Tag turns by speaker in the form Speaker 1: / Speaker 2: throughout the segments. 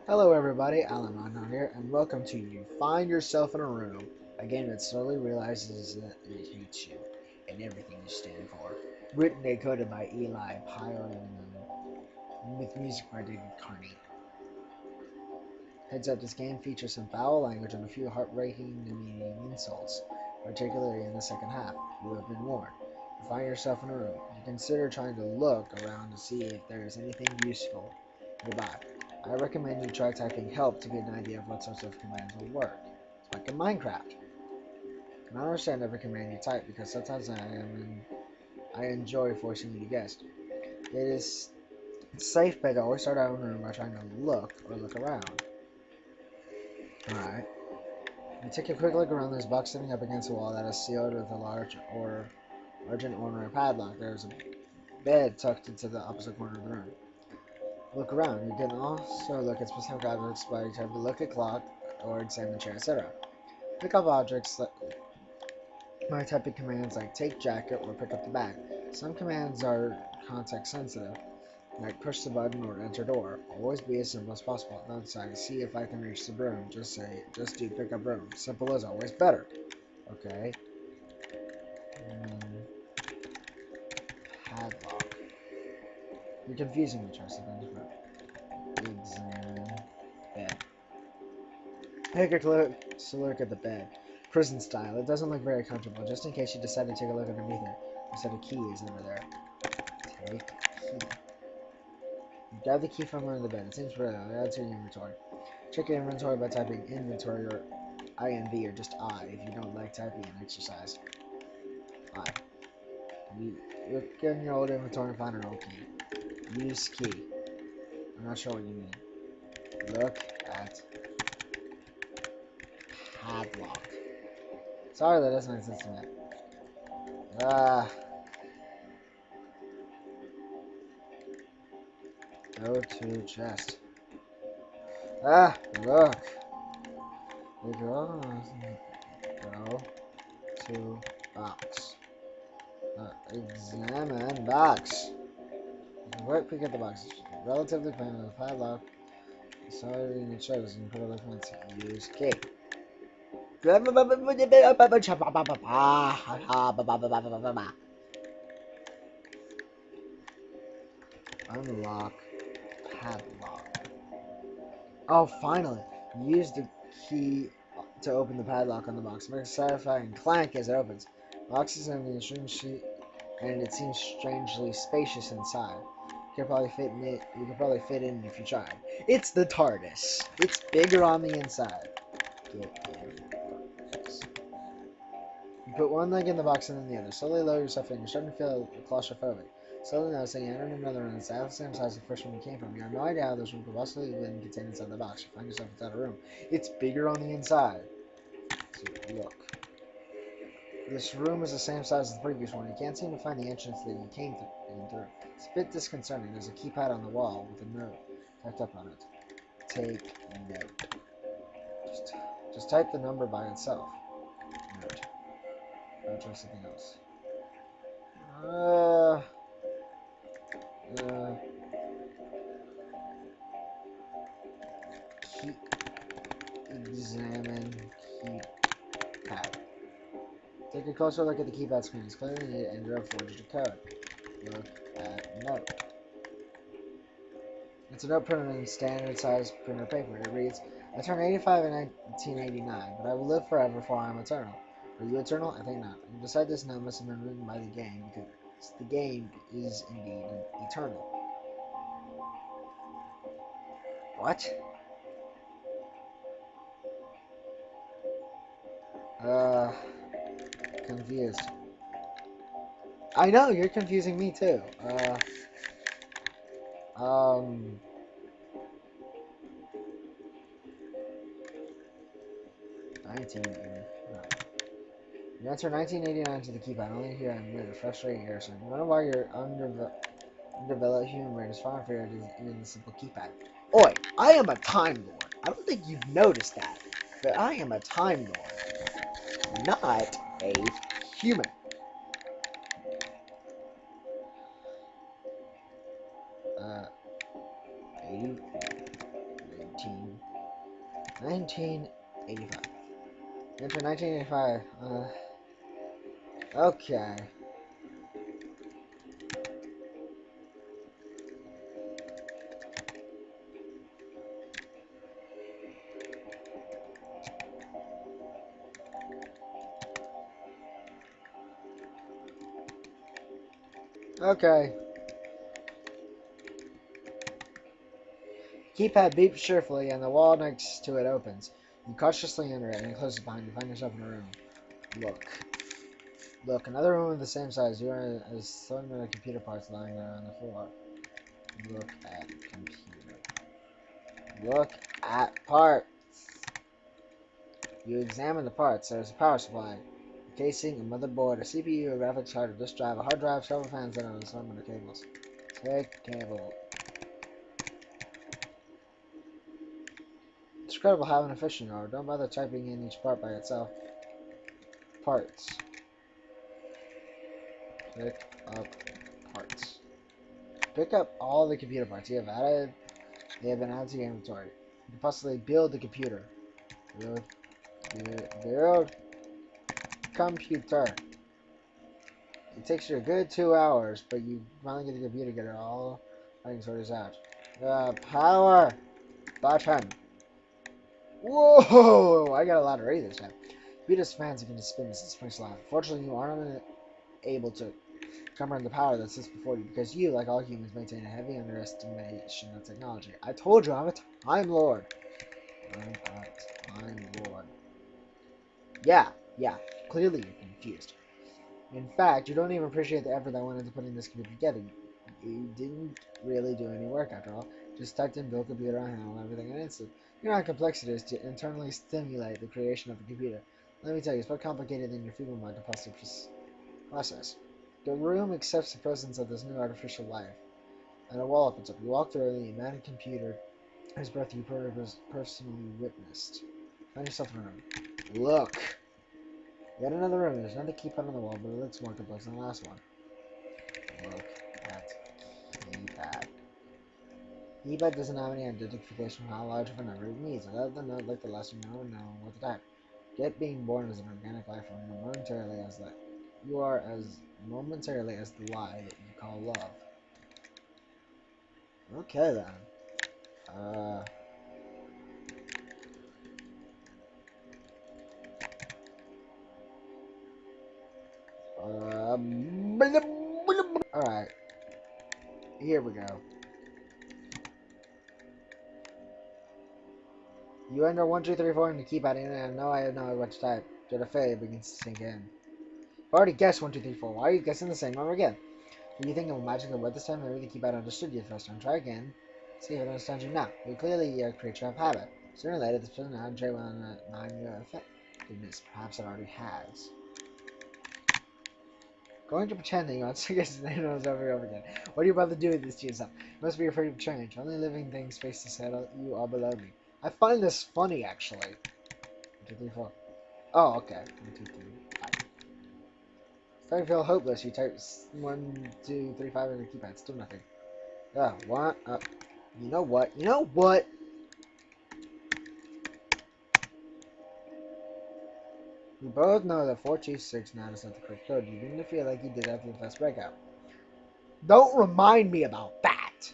Speaker 1: Hello everybody, Alanomaly here, and welcome to You Find Yourself in a Room, a game that slowly realizes that it hates you and everything you stand for. Written and coded by Eli Pyle with music by David Carney. Heads up, this game features some foul language and a few heartbreaking demeaning insults, particularly in the second half. You have been warned. You find yourself in a room. You consider trying to look around to see if there is anything useful nearby. I recommend you try typing help to get an idea of what sorts of commands will work. It's like in Minecraft. I understand every command you type because sometimes I enjoy forcing you to guess. It is safe bet to always start out in a room by trying to look around. Alright. You take a quick look around this box sitting up against the wall that is sealed with a large and ornate padlock. There is a bed tucked into the opposite corner of the room. Look around. You can also look at specific objects by typing to look at clock or examine chair, etc. Pick up objects by typing commands like take jacket or pick up the bag. Some commands are context sensitive, like push the button or enter door. Always be as simple as possible. Don't say, see if I can reach the broom. Just do pick up broom. Simple is always better. Okay. Padlock. You're confusing me, Chelsea. Examine bed. Take a look at the bed. Prison style. It doesn't look very comfortable. Just in case you decide to take a look underneath it. A set of keys under there. Take key. You grab the key from under the bed. It seems real. Add to your inventory. Check your inventory by typing inventory or INV or just I if you don't like typing an exercise. I. You look in your old inventory and find an old key. Use key. I'm not sure what you mean. Look at padlock. Sorry, that doesn't make sense to me. Go to chest. Look. Go to box. Examine box. Right, pick up the box. Relatively plain with padlock. Sorry, it shows. You can put other points. Use key. Unlock padlock. Oh, finally! Use the key to open the padlock on the box. Makes a satisfying clank as it opens. The box is in the extreme sheet, and it seems strangely spacious inside. You could probably fit in it. You could probably fit in if you tried. It's the TARDIS. It's bigger on the inside. Get in. You put one leg in the box and then the other. Slowly lower yourself in. You're starting to feel claustrophobic. Slowly noticing you enter another room that's half the same size as the first one you came from. You have no idea how this room could possibly even contain inside the box. You find yourself inside a room. It's bigger on the inside. So look. This room is the same size as the previous one. You can't seem to find the entrance that you came through. It's a bit disconcerting. There's a keypad on the wall with a note typed up on it. Take note. Just type the number by itself. Note. I'll try something else. Keep examine keypad. Take a closer look at the keypad screen. It's clearly needed and enter a four-digit code. Look at note. It's a note printed in standard size printer paper. It reads, I turned 85 in 1989, but I will live forever for I am eternal. Are you eternal? I think not. And beside this note must have been written by the game, because the game is indeed eternal. What? Confused. I know, you're confusing me too. 1989. You enter 1989 to the keypad, only here I'm with a frustrating error sign. You wonder why your undeveloped human brain is far inferior to even the simple keypad. Oi, I am a Time Lord. I don't think you've noticed that, but I am a Time Lord, not a human. Uh, 1989. 1985. Enter 1985. Okay. Okay. Keypad beeps cheerfully, and the wall next to it opens. You cautiously enter it, and it closes behind you. Find yourself in a room. Look. Look, another room of the same size. You are as so many computer parts lying there on the floor. Look at computer. Look at parts. You examine the parts. There's a power supply, a casing, a motherboard, a CPU, a graphics card, a disk drive, a hard drive, several fans, and an assortment of cables. Take cable. It's incredible how inefficient you are. Don't bother typing in each part by itself. Parts. Pick up parts. Pick up all the computer parts they have been added to your inventory. You can possibly build the computer. Build computer. It takes you a good 2 hours, but you finally get the computer to get it all running sorted out. Power button. Whoa! I got a lot of ready this time. Computer's fans are going to spin this French line. Fortunately, you aren't able to comprehend the power that sits before you because you, like all humans, maintain a heavy underestimation of technology. I told you, I'm a Time Lord. I'm a Time Lord. Yeah. Clearly you're confused. In fact, you don't even appreciate the effort that went into putting this computer together. You didn't really do any work after all. Just typed in build computer and handle everything in an instant. You know how complex it is to internally stimulate the creation of a computer. Let me tell you, it's more complicated than your feeble mind to possibly process. The room accepts the presence of this new artificial life, and a wall opens up. You walk through the man computer, whose breath you personally witnessed. Find yourself in a room. Look! Yet another room. There's another keypad on the wall, but it looks more complex than the last one. Look at keypad. Keypad doesn't have any identification of how large of a number it needs. Other than that, like the last one, no one knows what to type. Yet being born as an organic life form, you are as momentarily as the lie that you call love. Okay then. Alright. Here we go. You enter 1, 2, 3, 4 in the keypad, and I know what to type. The failure begins to sink in. I've already guessed 1, 2, 3, 4. Why are you guessing the same number again? Do you think it will magically work this time? Maybe the keypad understood you the first time. Try again. See if it understands you now. You're clearly a creature of habit. Sooner or later, this personality will undermine your effectiveness. Perhaps it already has. Going to pretend that you want to guess the name over and over again. What do you bother doing this to yourself? You must be afraid of change. Only living things face to settle. You are below me. I find this funny, actually. 1, 2, 3, 4. Oh, okay. 1, 2, 3, 5. Starting to feel hopeless. You type 1, 2, 3, 5 in the keypad. Still nothing. What? You know what? You know what? We both know that 4269 is not the correct code. You didn't feel like you did after the first breakout. Don't remind me about that!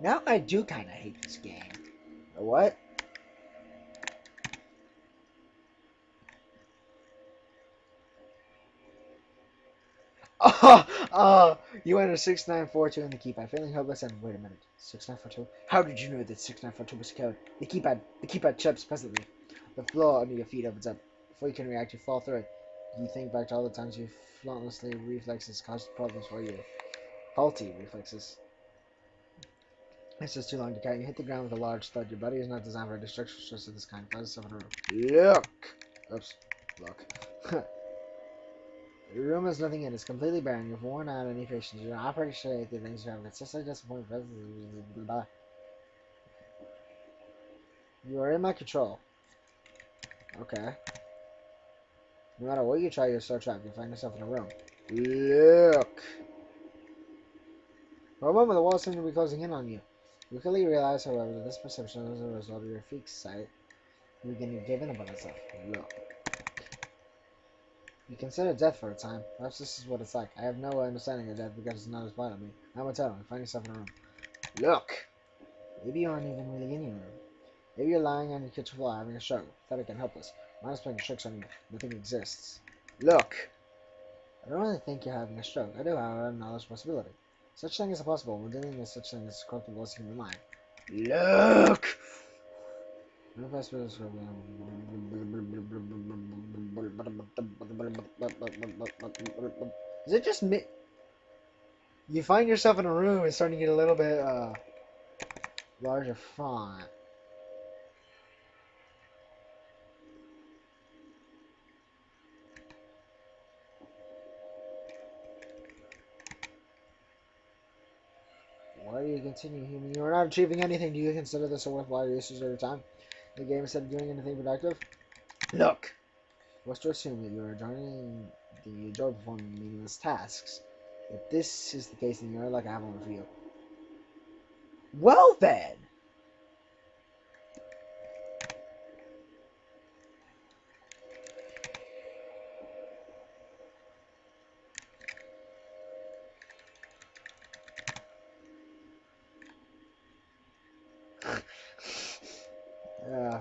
Speaker 1: Now I do kind of hate this game. What? You enter 6942 in the keypad, feeling hopeless and wait a minute. 6942? How did you know that 6942 was code? The keypad chips presently. The floor under your feet opens up. Before you can react, you fall through it. You think back to all the times you flawlessly reflexes caused problems for you. Faulty reflexes. It's just too long to carry. You hit the ground with a large thud. Your body is not designed for a destructive stress of this kind. Find yourself in a room. Look! Oops. Look. The room has nothing in it. It's completely barren. You've worn out any patience. You're not pretty sure the things you have consistently disappointed. You are in my control. Okay. No matter what you try, you're so trapped. You find yourself in a room. Look! For a moment, the walls seem to be closing in on you. You quickly realize, however, that this perception is a result of your fixed sight. You begin to give in about itself. Look. You consider death for a time. Perhaps this is what it's like. I have no understanding of death because it's not as vital to me. I'm a total. Find yourself in a room. Look! Maybe you aren't even really in your room. Maybe you're lying on your kitchen floor having a stroke, pathetic and helpless. Mind is playing tricks on you. Nothing exists. Look! I don't really think you're having a stroke. I do, however, acknowledge possibility. Such thing is possible. We're dealing with such thing as corruptible as human mind. Look! Is it just me? You find yourself in a room, it's starting to get a little bit larger font. Why do you continue, human? You are not achieving anything. Do you consider this a worthwhile usage of your time? The game instead of doing anything productive? Look! Was to assume that you are joining the joy of performing meaningless tasks. If this is the case, then you're like I have one for you. Well then! Yeah.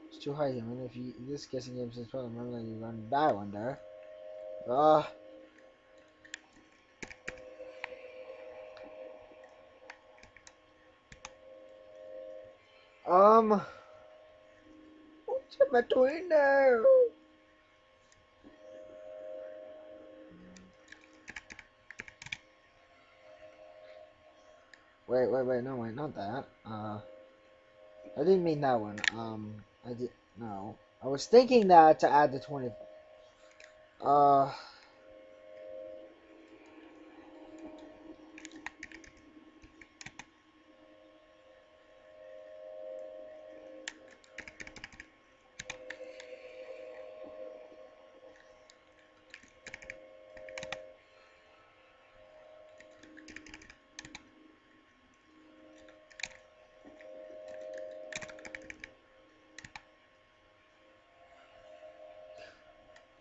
Speaker 1: It's too high, human. If you this guessing game says probably remember you're gonna die one day. What's in between there? Wait, no, wait, not that. I didn't mean that one. No. I was thinking that to add the 20. Uh,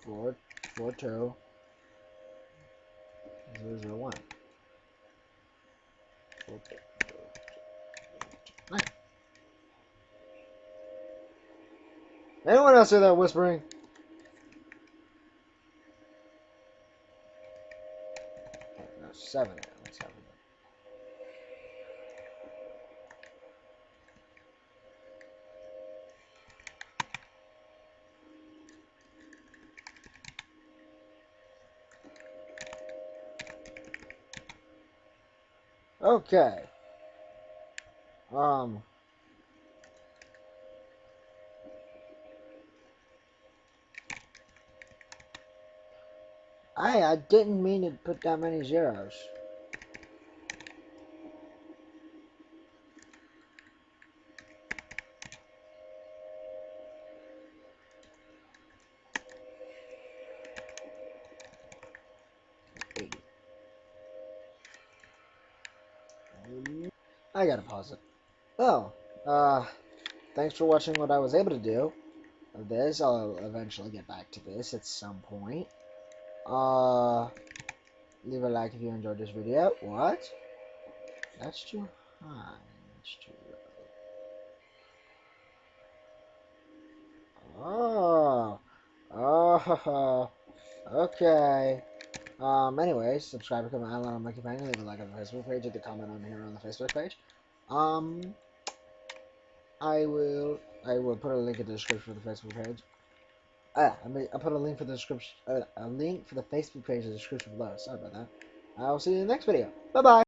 Speaker 1: 442 001. Okay. Nice. Anyone else hear that whispering? Okay, no, 7. Let's have it. Okay. I didn't mean to put that many zeros. I gotta pause it. Oh, thanks for watching what I was able to do of this. I'll eventually get back to this at some point. Leave a like if you enjoyed this video. What? That's too high. That's too low. Oh, okay. Anyways, subscribe, become an Alanomaly companion, leave a like on the Facebook page, hit the comment on here on the Facebook page. I will put a link in the description for the Facebook page. I'll put a link for the description, a link for the Facebook page in the description below. Sorry about that. I'll see you in the next video. Bye bye.